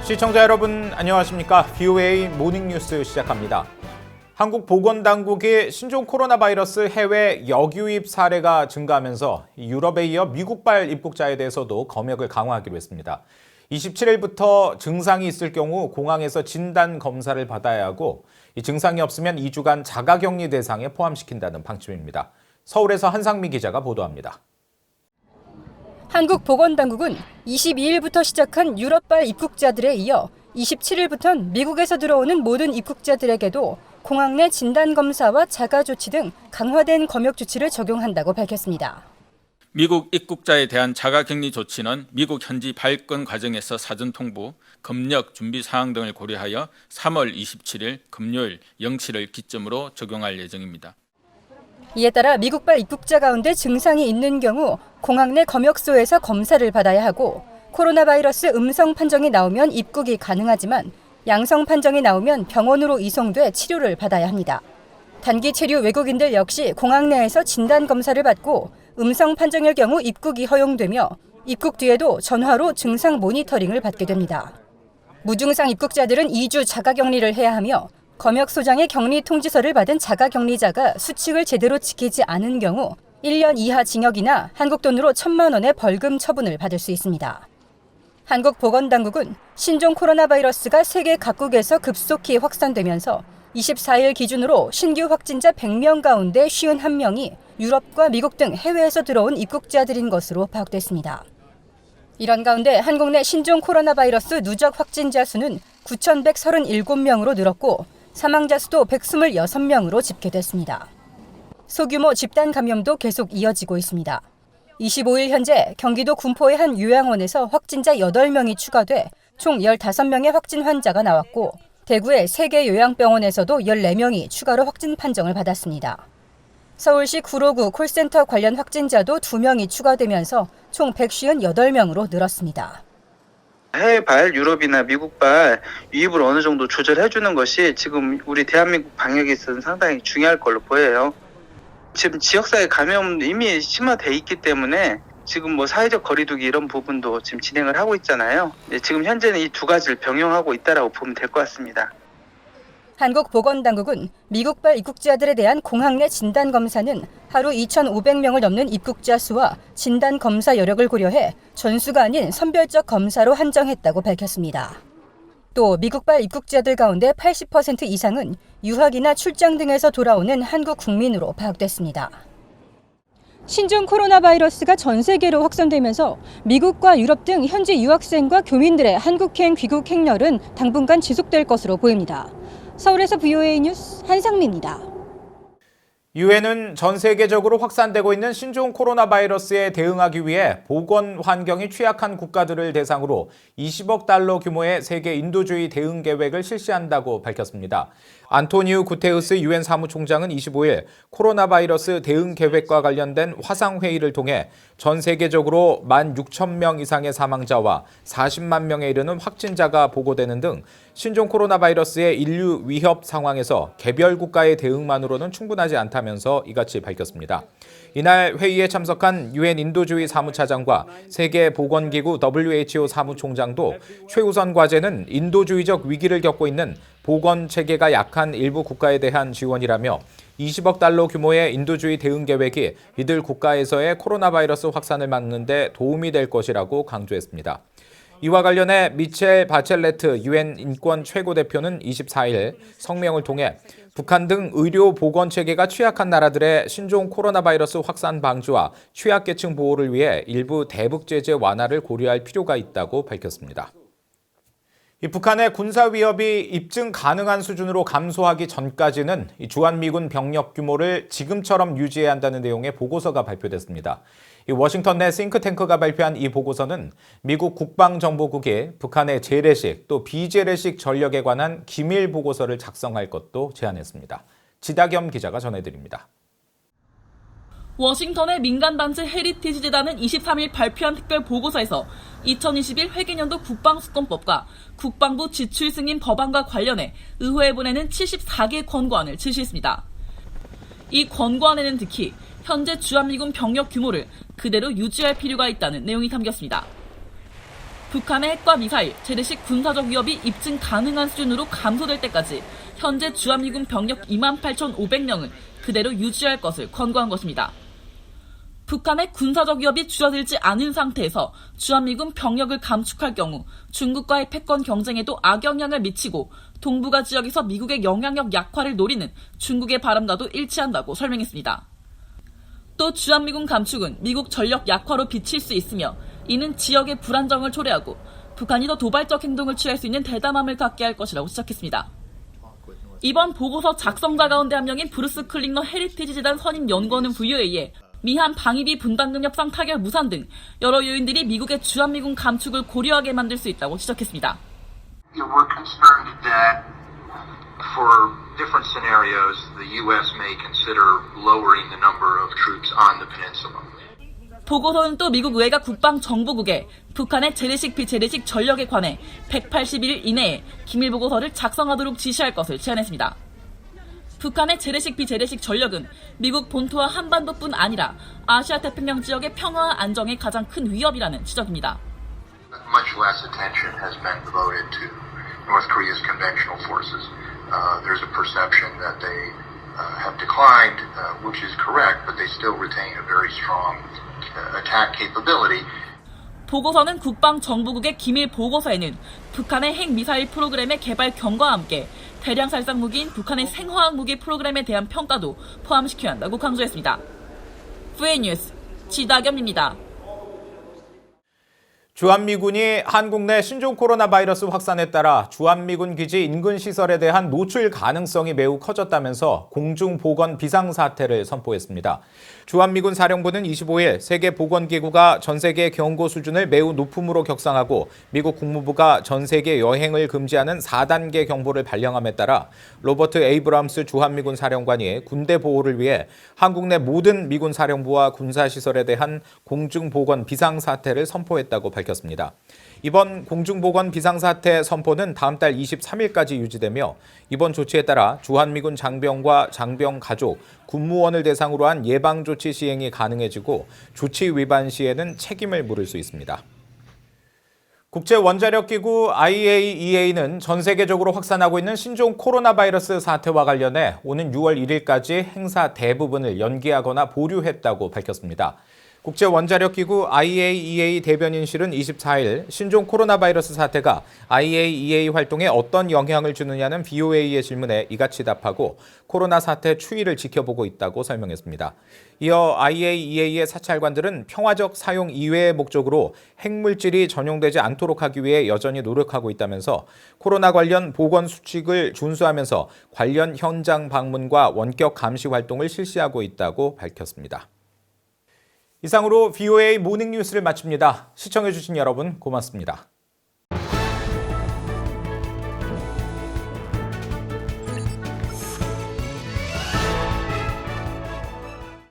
시청자 여러분 안녕하십니까? VOA 모닝뉴스 시작합니다. 한국 보건당국이 신종 코로나 바이러스 해외 역유입 사례가 증가하면서 유럽에 이어 미국발 입국자에 대해서도 검역을 강화하기로 했습니다. 27일부터 증상이 있을 경우 공항에서 진단 검사를 받아야 하고 이 증상이 없으면 2주간 자가격리 대상에 포함시킨다는 방침입니다. 서울에서 한상미 기자가 보도합니다. 한국 보건당국은 22일부터 시작한 유럽발 입국자들에 이어 27일부터는 미국에서 들어오는 모든 입국자들에게도 공항 내 진단검사와 자가조치 등 강화된 검역 조치를 적용한다고 밝혔습니다. 미국 입국자에 대한 자가격리 조치는 미국 현지 발권 과정에서 사전 통보, 검역 준비 사항 등을 고려하여 3월 27일 금요일 07을 기점으로 적용할 예정입니다. 이에 따라 미국발 입국자 가운데 증상이 있는 경우 공항 내 검역소에서 검사를 받아야 하고 코로나 바이러스 음성 판정이 나오면 입국이 가능하지만 양성 판정이 나오면 병원으로 이송돼 치료를 받아야 합니다. 단기 체류 외국인들 역시 공항 내에서 진단 검사를 받고 음성 판정일 경우 입국이 허용되며 입국 뒤에도 전화로 증상 모니터링을 받게 됩니다. 무증상 입국자들은 2주 자가격리를 해야 하며 검역소장의 격리 통지서를 받은 자가격리자가 수칙을 제대로 지키지 않은 경우 1년 이하 징역이나 한국 돈으로 1,000만 원의 벌금 처분을 받을 수 있습니다. 한국보건당국은 신종 코로나 바이러스가 세계 각국에서 급속히 확산되면서 24일 기준으로 신규 확진자 100명 가운데 51명이 유럽과 미국 등 해외에서 들어온 입국자들인 것으로 파악됐습니다. 이런 가운데 한국 내 신종 코로나 바이러스 누적 확진자 수는 9,137명으로 늘었고 사망자 수도 126명으로 집계됐습니다. 소규모 집단 감염도 계속 이어지고 있습니다. 25일 현재 경기도 군포의 한 요양원에서 확진자 8명이 추가돼 총 15명의 확진 환자가 나왔고 대구의 3개 요양병원에서도 14명이 추가로 확진 판정을 받았습니다. 서울시 구로구 콜센터 관련 확진자도 2명이 추가되면서 총 158명으로 늘었습니다. 해외발, 유럽이나 미국발 유입을 어느 정도 조절해주는 것이 지금 우리 대한민국 방역에 있어서는 상당히 중요할 걸로 보여요. 지금 지역사회 감염 이미 심화돼 있기 때문에 지금 사회적 거리두기 이런 부분도 지금 진행을 하고 있잖아요. 지금 현재는 이 두 가지를 병용하고 있다라고 보면 될 것 같습니다. 한국보건당국은 미국발 입국자들에 대한 공항 내 진단검사는 하루 2,500명을 넘는 입국자 수와 진단검사 여력을 고려해 전수가 아닌 선별적 검사로 한정했다고 밝혔습니다. 또 미국발 입국자들 가운데 80% 이상은 유학이나 출장 등에서 돌아오는 한국 국민으로 파악됐습니다. 신종 코로나 바이러스가 전 세계로 확산되면서 미국과 유럽 등 현지 유학생과 교민들의 한국행 귀국 행렬은 당분간 지속될 것으로 보입니다. 서울에서 VOA 뉴스 한상미입니다. 유엔은 전 세계적으로 확산되고 있는 신종 코로나 바이러스에 대응하기 위해 보건 환경이 취약한 국가들을 대상으로 20억 달러 규모의 세계 인도주의 대응 계획을 실시한다고 밝혔습니다. 안토니우 구테우스 유엔 사무총장은 25일 코로나 바이러스 대응 계획과 관련된 화상회의를 통해 전 세계적으로 16,000명 이상의 사망자와 40만 명에 이르는 확진자가 보고되는 등 신종 코로나 바이러스의 인류 위협 상황에서 개별 국가의 대응만으로는 충분하지 않다면서 이같이 밝혔습니다. 이날 회의에 참석한 유엔 인도주의 사무차장과 세계보건기구 WHO 사무총장도 최우선 과제는 인도주의적 위기를 겪고 있는 보건체계가 약한 일부 국가에 대한 지원이라며 20억 달러 규모의 인도주의 대응 계획이 이들 국가에서의 코로나 바이러스 확산을 막는 데 도움이 될 것이라고 강조했습니다. 이와 관련해 미첼 바첼레트 유엔 인권 최고대표는 24일 성명을 통해 북한 등 의료 보건 체계가 취약한 나라들의 신종 코로나 바이러스 확산 방지와 취약계층 보호를 위해 일부 대북 제재 완화를 고려할 필요가 있다고 밝혔습니다. 북한의 군사 위협이 입증 가능한 수준으로 감소하기 전까지는 주한미군 병력 규모를 지금처럼 유지해야 한다는 내용의 보고서가 발표됐습니다. 워싱턴 내 싱크탱크가 발표한 이 보고서는 미국 국방정보국이 북한의 재래식 또 비재래식 전력에 관한 기밀 보고서를 작성할 것도 제안했습니다. 지다겸 기자가 전해드립니다. 워싱턴의 민간단체 헤리티지 재단은 23일 발표한 특별 보고서에서 2021 회계년도 국방수권법과 국방부 지출 승인 법안과 관련해 의회에 보내는 74개 권고안을 제시했습니다. 이 권고안에는 특히 현재 주한미군 병력 규모를 그대로 유지할 필요가 있다는 내용이 담겼습니다. 북한의 핵과 미사일, 재래식 군사적 위협이 입증 가능한 수준으로 감소될 때까지 현재 주한미군 병력 28,500명을 그대로 유지할 것을 권고한 것입니다. 북한의 군사적 위협이 줄어들지 않은 상태에서 주한미군 병력을 감축할 경우 중국과의 패권 경쟁에도 악영향을 미치고 동북아 지역에서 미국의 영향력 약화를 노리는 중국의 바람과도 일치한다고 설명했습니다. 또 주한미군 감축은 미국 전력 약화로 비칠 수 있으며 이는 지역의 불안정을 초래하고 북한이 더 도발적 행동을 취할 수 있는 대담함을 갖게 할 것이라고 지적했습니다. 이번 보고서 작성자 가운데 한 명인 브루스 클링너 헤리티지 재단 선임 연구원은 VOA에 미한 방위비 분담금 협상 타결 무산 등 여러 요인들이 미국의 주한미군 감축을 고려하게 만들 수 있다고 지적했습니다. We're concerned that for different scenarios, the U.S. may consider lowering the number of troops on the peninsula. 보고서는 또 미국 외가 국방정보국에 북한의 재래식 비재래식 전력에 관해 180일 이내에 기밀보고서를 작성하도록 지시할 것을 제안했습니다. 북한의 재래식 비재래식 전력은 미국 본토와 한반도뿐 아니라 아시아 태평양 지역의 평화와 안정에 가장 큰 위협이라는 지적입니다. Much less attention has been devoted to North Korea's conventional forces. There's a perception that they have declined, which is correct, but they still retain a very strong attack capability. 보고서는 국방정보국의 기밀 보고서에는 북한의 핵미사일 프로그램의 개발 경과와 함께 대량 살상 무기인 북한의 생화학 무기 프로그램에 대한 평가도 포함시켜야 한다고 강조했습니다. VOA 뉴스 지다겸입니다. 주한미군이 한국 내 신종 코로나 바이러스 확산에 따라 주한미군 기지 인근 시설에 대한 노출 가능성이 매우 커졌다면서 공중보건 비상사태를 선포했습니다. 주한미군 사령부는 25일 세계보건기구가 전 세계 경고 수준을 매우 높음으로 격상하고 미국 국무부가 전 세계 여행을 금지하는 4단계 경보를 발령함에 따라 로버트 에이브람스 주한미군 사령관이 군대 보호를 위해 한국 내 모든 미군 사령부와 군사시설에 대한 공중보건 비상사태를 선포했다고 밝혔습니다. 이번 공중보건 비상사태 선포는 다음 달 23일까지 유지되며 이번 조치에 따라 주한미군 장병과 장병 가족, 군무원을 대상으로 한 예방조치 시행이 가능해지고 조치 위반 시에는 책임을 물을 수 있습니다. 국제원자력기구 IAEA는 전 세계적으로 확산하고 있는 신종 코로나 바이러스 사태와 관련해 오는 6월 1일까지 행사 대부분을 연기하거나 보류했다고 밝혔습니다. 국제원자력기구 IAEA 대변인실은 24일 신종 코로나 바이러스 사태가 IAEA 활동에 어떤 영향을 주느냐는 VOA의 질문에 이같이 답하고 코로나 사태 추이를 지켜보고 있다고 설명했습니다. 이어 IAEA의 사찰관들은 평화적 사용 이외의 목적으로 핵물질이 전용되지 않도록 하기 위해 여전히 노력하고 있다면서 코로나 관련 보건 수칙을 준수하면서 관련 현장 방문과 원격 감시 활동을 실시하고 있다고 밝혔습니다. 이상으로 VOA 모닝 뉴스를 마칩니다. 시청해주신 여러분 고맙습니다.